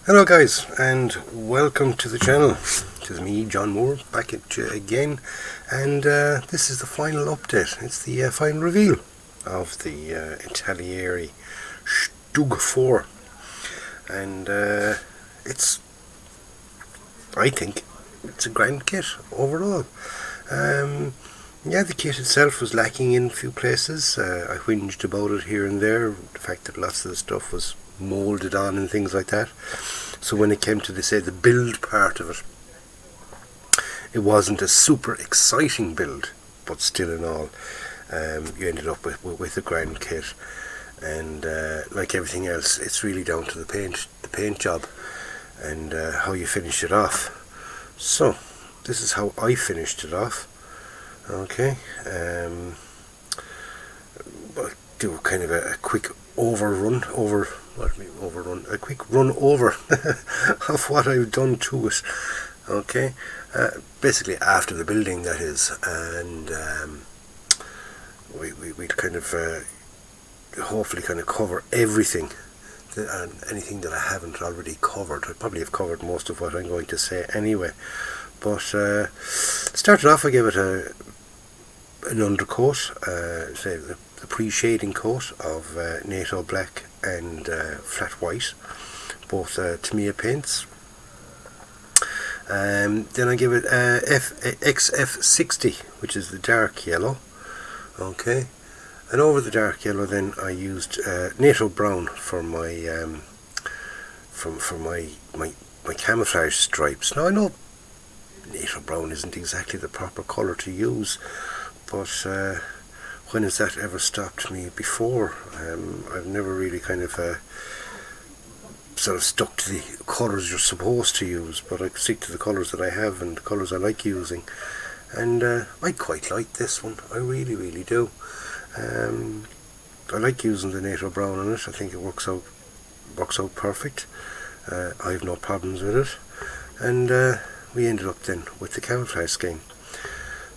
Hello guys, and welcome to the channel. It is me, John Moore, back at you again, and this is the final update. It's the final reveal of the ITALERI StuG 4, and I think it's a grand kit overall. Yeah, the kit itself was lacking in a few places. I whinged about it here and there, the fact that lots of the stuff was moulded on and things like that. So when it came to the build part of it, it wasn't a super exciting build, but still in all, you ended up with a grand kit. And like everything else, it's really down to the paint job and how you finish it off. So this is how I finished it off. Okay, I'll do kind of a quick run over of what I've done to it. Okay, basically after the building, that is, and we'll kind of hopefully kind of cover everything and anything that I haven't already covered. I probably have covered most of what I'm going to say anyway, but started off, I gave it an undercoat, say the pre-shading coat of NATO black and flat white, both Tamiya paints. Then I give it XF60, which is the dark yellow. Okay, and over the dark yellow then I used NATO brown for my my camouflage stripes. Now I know NATO brown isn't exactly the proper colour to use, but when has that ever stopped me before? I've never really kind of sort of stuck to the colours you're supposed to use, but I stick to the colours that I have and the colours I like using. And I quite like this one. I really do. I like using the NATO brown on it. I think it works out perfect. I have no problems with it. And we ended up then with the camouflage scheme.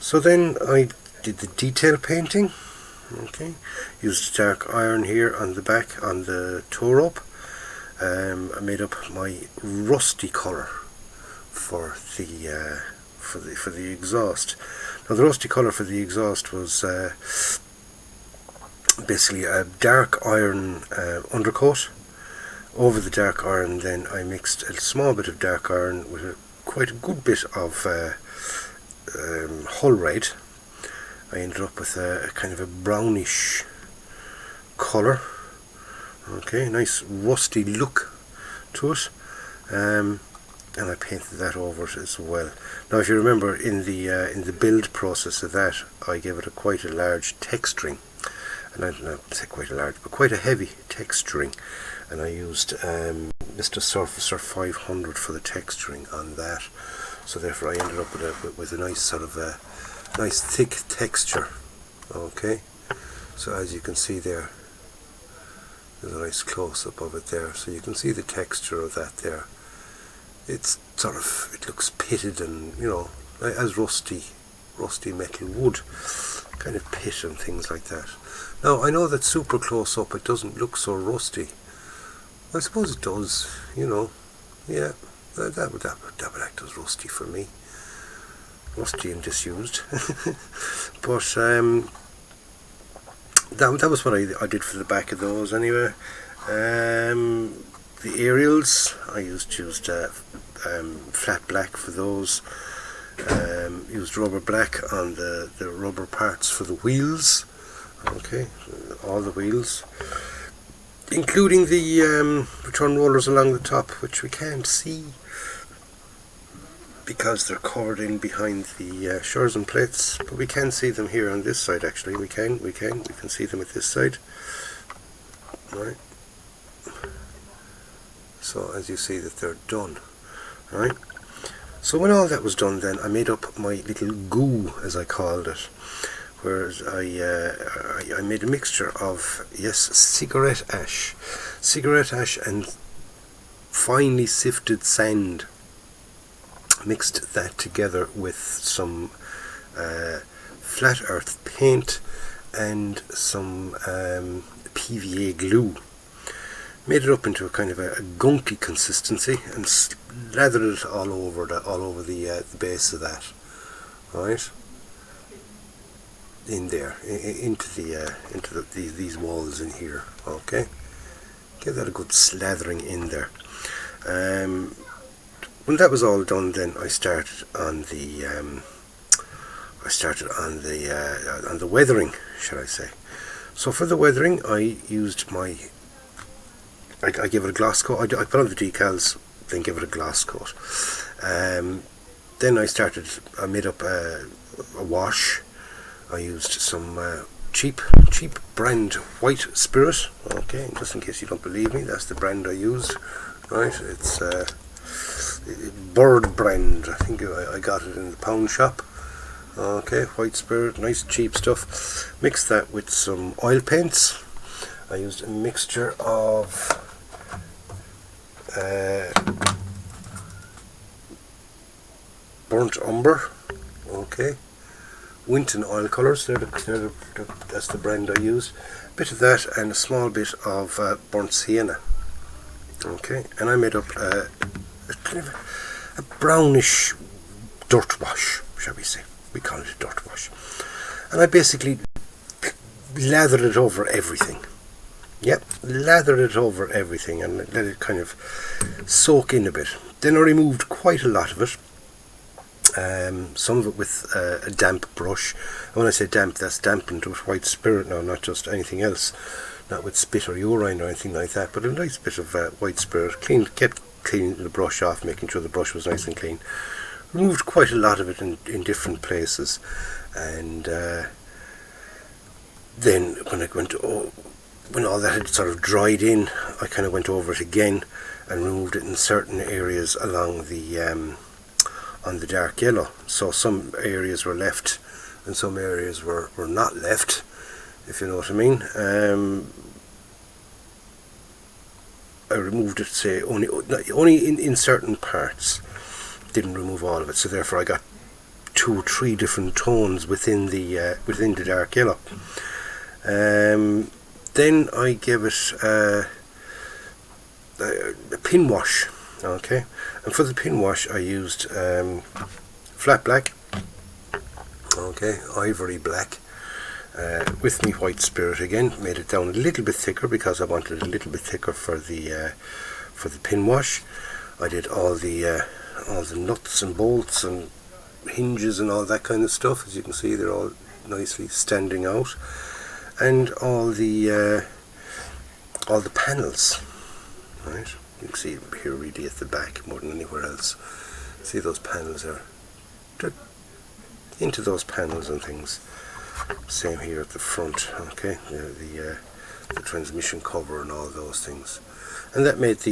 So then I did the detail painting. Okay, used dark iron here on the back on the toe rope. I made up my rusty colour for the exhaust. Now the rusty colour for the exhaust was basically a dark iron undercoat. Over the dark iron then I mixed a small bit of dark iron with quite a good bit of hull red. I ended up with a kind of a brownish colour. Okay, nice rusty look to it, and I painted that over it as well. Now, if you remember, in the build process of that, I gave it quite a large texturing, and I don't say quite a large, but quite a heavy texturing, and I used Mr. Surfacer 500 for the texturing on that. So therefore, I ended up with a nice sort of nice thick texture. Okay, so as you can see there, there's a nice close-up of it there, so you can see the texture of that there. It's sort of, it looks pitted and, you know, as rusty metal would, kind of pit and things like that. Now I know that super close-up it doesn't look so rusty. I suppose it does, you know. Yeah, that would act as rusty for me. Rusty and disused. But that was what I did for the back of those anyway. The aerials I used flat black for those. Used rubber black on the rubber parts for the wheels. Okay, all the wheels, including the return rollers along the top, which we can't see because they're covered in behind the Scherzen plates, but we can see them here on this side. Actually, we can see them at this side. Right. So as you see that they're done. Right. So when all that was done, then I made up my little goo, as I called it, where I made a mixture of, yes, cigarette ash and finely sifted sand. Mixed that together with some flat earth paint and some PVA glue. made it up into a kind of a gunky consistency and slathered it all over the base of that, right, in there, into these walls in here. Okay, give that a good slathering in there. When that was all done, then I started on the weathering, shall I say. So for the weathering, I used I gave it a gloss coat. I put on the decals, then give it a gloss coat. Then I made up a wash. I used some cheap brand white spirit. Okay, just in case you don't believe me, that's the brand I used. Right, it's Bird brand. I think I got it in the pound shop. Okay, white spirit, nice cheap stuff. Mix that with some oil paints. I used a mixture of burnt umber, okay, Winton oil colours. That's the brand I used. A bit of that and a small bit of burnt sienna. Okay, and I made up a kind of a brownish dirt wash, shall we say. We call it a dirt wash. And I basically lathered it over everything. Yep, lathered it over everything and let it kind of soak in a bit. Then I removed quite a lot of it. Some of it with a damp brush. And when I say damp, that's dampened with white spirit now, not just anything else. Not with spit or urine or anything like that, but a nice bit of white spirit. Kept cleaning the brush off, making sure the brush was nice and clean. Removed quite a lot of it in different places. And then when all that had sort of dried in, I kind of went over it again and removed it in certain areas along the on the dark yellow. So some areas were left and some areas were not left, if you know what I mean. I removed it, say, only in certain parts. Didn't remove all of it, so therefore I got 2 or 3 different tones within the dark yellow. Then I gave it a pin wash. Okay, and for the pin wash I used flat black, okay, ivory black, with me white spirit again. Made it down a little bit thicker because I wanted it a little bit thicker for the pin wash. I did all the nuts and bolts and hinges and all that kind of stuff. As you can see, they're all nicely standing out, and all the panels, right? You can see here really at the back more than anywhere else. See, those panels are into those panels and things. Same here at the front. Okay, the transmission cover and all those things, and that made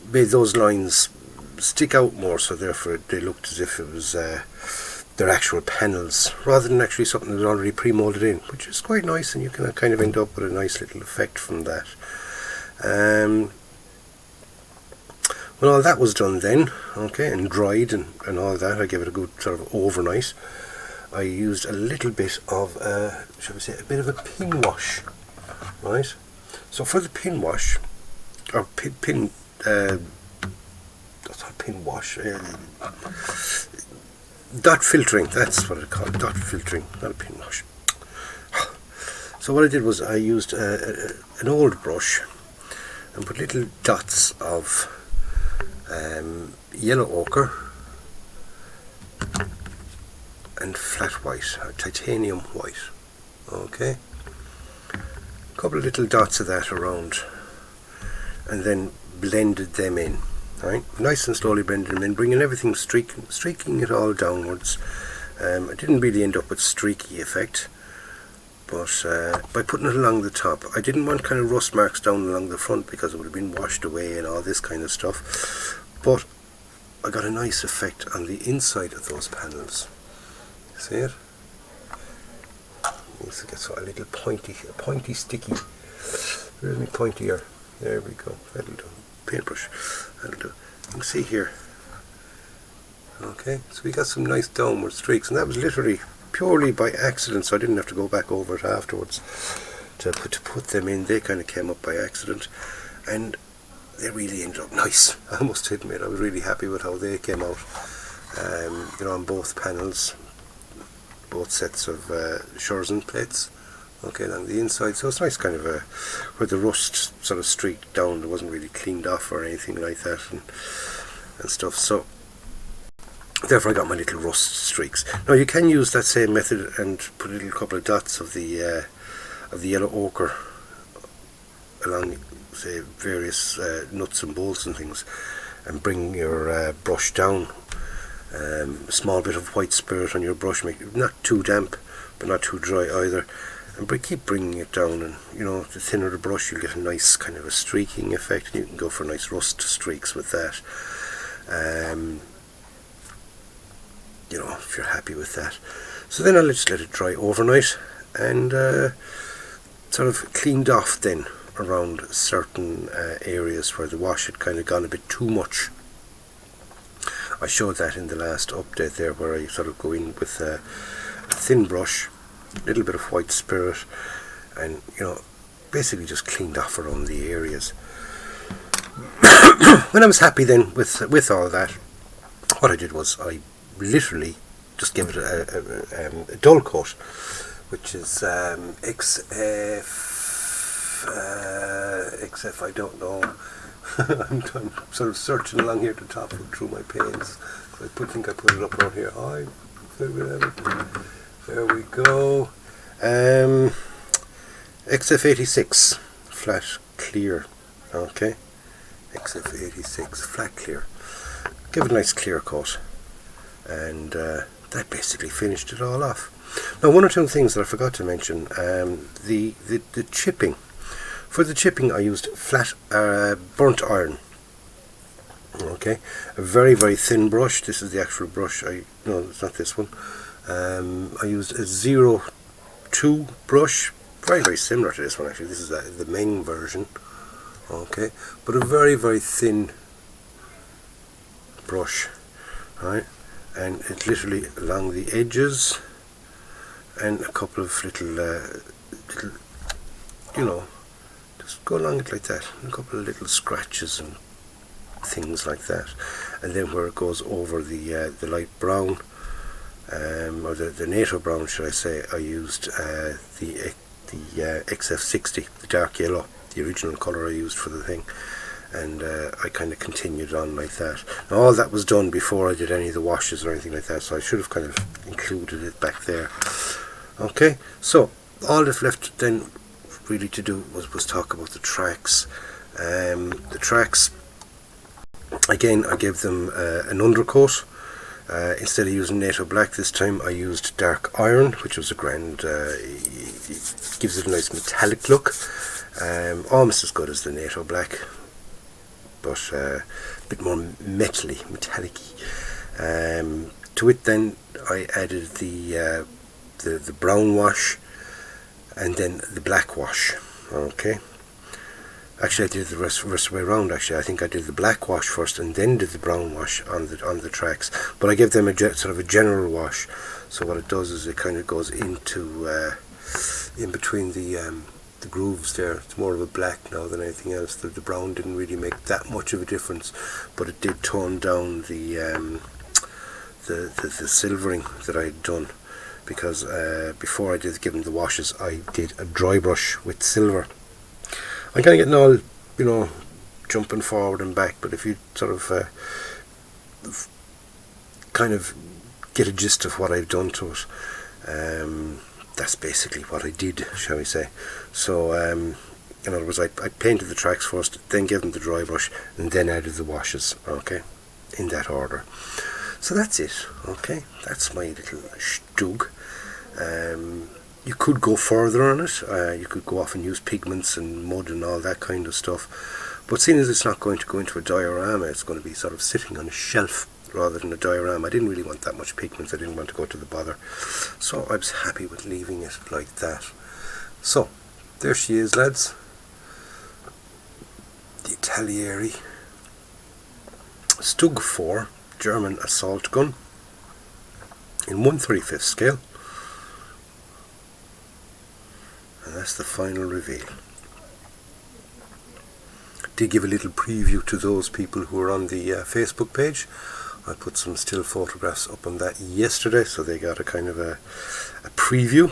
made those lines stick out more. So therefore, they looked as if it was their actual panels rather than actually something that was already pre-molded in, which is quite nice, and you can kind of end up with a nice little effect from that. When all that was done then, okay, and dried and all that, I gave it a good sort of overnight. I used a little bit of, shall we say, a bit of a pin wash, right? So for the pin wash, or pin wash, dot filtering, that's what it's called, dot filtering, not a pin wash. So what I did was I used an old brush and put little dots of yellow ochre and flat white, or titanium white. Okay, a couple of little dots of that around, and then blended them in. Right, nice and slowly blended them in, bringing everything streaking it all downwards. I didn't really end up with streaky effect, but by putting it along the top, I didn't want kind of rust marks down along the front because it would have been washed away and all this kind of stuff. But I got a nice effect on the inside of those panels. See it? Needs to get a little pointy, sticky. Where's my pointy here? There we go. That'll do. Paintbrush. That'll do. You can see here. Okay, so we got some nice downward streaks, and that was literally purely by accident, so I didn't have to go back over it afterwards. to put them in. They kind of came up by accident, and they really ended up nice. I must admit, I was really happy with how they came out. On both panels, both sets of Shurzen plates, okay, along the inside. So it's nice, kind of where the rust sort of streaked down. It wasn't really cleaned off or anything like that, and stuff. So therefore, I got my little rust streaks. Now you can use that same method and put a little couple of dots of the yellow ochre along, say, various nuts and bolts and things, and bring your brush down. A small bit of white spirit on your brush, make it not too damp but not too dry either, and keep bringing it down. And the thinner the brush, you'll get a nice kind of a streaking effect, and you can go for nice rust streaks with that. If you're happy with that. So then I'll just let it dry overnight, and sort of cleaned off then around certain areas where the wash had kind of gone a bit too much. I showed that in the last update there, where I sort of go in with a thin brush, a little bit of white spirit, and basically just cleaned off around the areas. When I was happy then with all that, what I did was I literally just gave it a dull coat, which is XF, I don't know. I'm sort of searching along here to top through my pages. I think I put it up on here. There we go. XF86 flat clear. Okay, XF86 flat clear. Give it a nice clear coat, and that basically finished it all off. Now, one or two things that I forgot to mention. The chipping. For the chipping, I used flat burnt iron. Okay, a very, very thin brush. This is the actual brush. No, it's not this one. I used a 02 brush, very, very similar to this one actually. This is the Meng version. Okay, but a very, very thin brush, right? And it's literally along the edges, and a couple of little, just go along it like that, and a couple of little scratches and things like that. And then where it goes over the light brown, or the native brown, should I say, I used the XF60, the dark yellow, the original colour I used for the thing, and I kind of continued on like that. Now, all that was done before I did any of the washes or anything like that, so I should have kind of included it back there. Okay, so all that's left then really to do was talk about the tracks. The tracks, again, I gave them an undercoat. Instead of using native black this time, I used dark iron, which was a grand, it gives it a nice metallic look, almost as good as the native black, but a bit more metallic-y. To it then I added the brown wash, and then the black wash. Okay, actually I did the rest of the way around. Actually, I think I did the black wash first and then did the brown wash on the tracks, but I gave them a sort of a general wash. So what it does is it kind of goes into in between the grooves there. It's more of a black now than anything else. The brown didn't really make that much of a difference, but it did tone down the silvering that I had done, because before I did give them the washes, I did a dry brush with silver. I'm kind of getting all, jumping forward and back, but if you sort of kind of get a gist of what I've done to it, that's basically what I did, shall we say. So in other words, I painted the tracks first, then gave them the dry brush, and then added the washes, okay, in that order. So that's it, okay, that's my little StuG. You could go further on it, you could go off and use pigments and mud and all that kind of stuff, but seeing as it's not going to go into a diorama, it's going to be sort of sitting on a shelf rather than a diorama. I didn't really want that much pigment, I didn't want to go to the bother, so I was happy with leaving it like that. So there she is, lads, the ITALERI StuG 4 German assault gun in 1/35 scale. And that's the final reveal. Did give a little preview to those people who are on the Facebook page. I put some still photographs up on that yesterday, so they got a kind of a preview.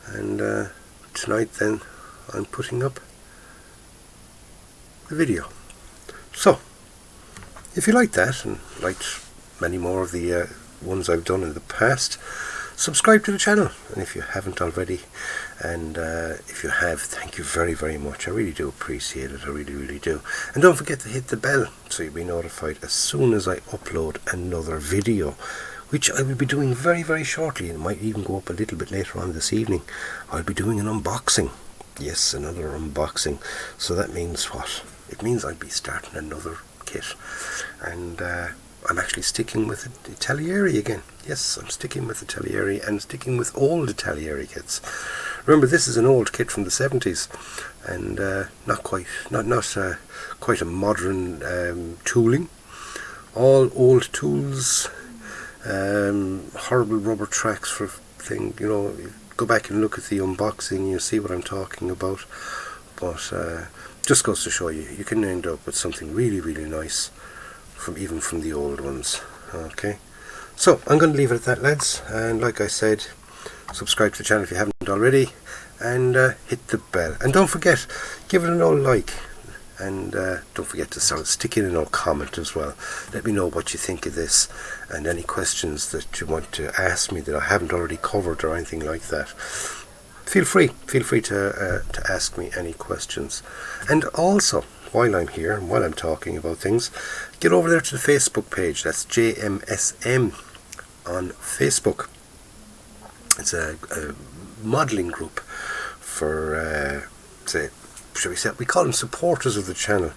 And tonight then I'm putting up the video. So if you like that and liked many more of the ones I've done in the past, subscribe to the channel. And if you haven't already, and if you have, thank you very, very much. I really do appreciate it. I really, really do. And don't forget to hit the bell so you'll be notified as soon as I upload another video, which I will be doing very, very shortly. It might even go up a little bit later on this evening. I'll be doing an unboxing. Yes, another unboxing. So that means what? It means I'll be starting another kit. And I'm actually sticking with the ITALERI again. Yes, I'm sticking with the ITALERI and sticking with old ITALERI kits. Remember, this is an old kit from the 70s, and not quite a modern tooling. All old tools, horrible rubber tracks for thing. You know, go back and look at the unboxing, you'll see what I'm talking about. But just goes to show you, you can end up with something really, really nice even from the old ones. Okay, so I'm going to leave it at that, lads, and like I said, subscribe to the channel if you haven't already, and hit the bell, and don't forget, give it an old like, and don't forget to stick in an old comment as well. Let me know what you think of this, and any questions that you want to ask me that I haven't already covered or anything like that. Feel free to ask me any questions. And also, while I'm here and while I'm talking about things, get over there to the Facebook page. That's JMSM on Facebook. It's a modelling group for, shall we say, we call them supporters of the channel,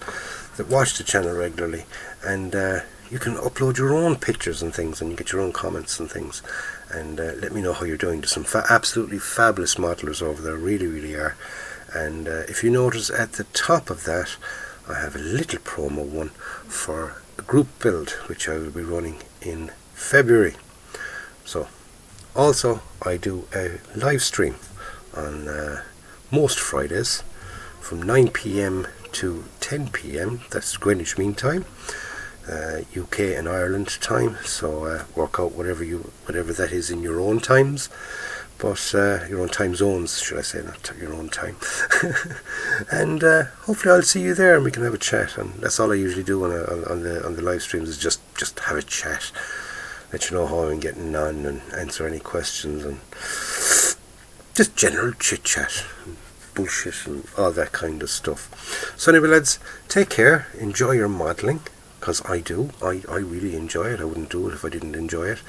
that watch the channel regularly, and you can upload your own pictures and things, and you get your own comments and things, and let me know how you're doing. There's some absolutely fabulous modelers over there, really, really are. And if you notice at the top of that, I have a little promo one for a group build, which I will be running in February. So, also, I do a live stream on most Fridays from 9 PM to 10 PM. That's Greenwich Mean Time, UK and Ireland time. So work out whatever that is in your own times. But your own time zones, should I say, not your own time. And hopefully I'll see you there and we can have a chat. And that's all I usually do on the live streams, is just have a chat, let you know how I'm getting on, and answer any questions, and just general chit chat, and bullshit, and all that kind of stuff. So anyway, lads, take care, enjoy your modelling, because I do. I really enjoy it. I wouldn't do it if I didn't enjoy it.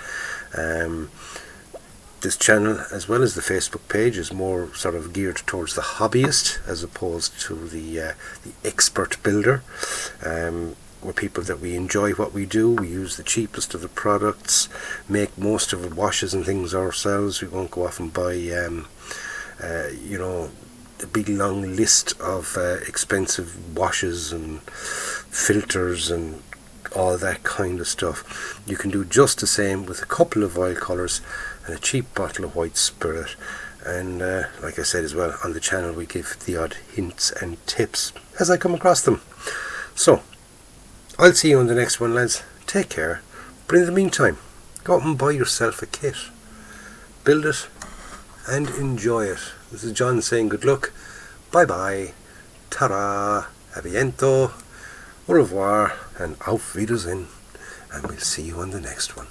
This channel, as well as the Facebook page, is more sort of geared towards the hobbyist as opposed to the expert builder. We're people that we enjoy what we do. We use the cheapest of the products, make most of the washes and things ourselves. We won't go off and buy you know, a big long list of expensive washes and filters and all that kind of stuff. You can do just the same with a couple of oil colours and a cheap bottle of white spirit. And like I said as well, on the channel we give the odd hints and tips as I come across them. So I'll see you on the next one, lads. Take care, but in the meantime, go out and buy yourself a kit, build it and enjoy it. This is John saying good luck, bye bye, ta-ra, a biento, au revoir, and auf Wiedersehen, and we'll see you on the next one.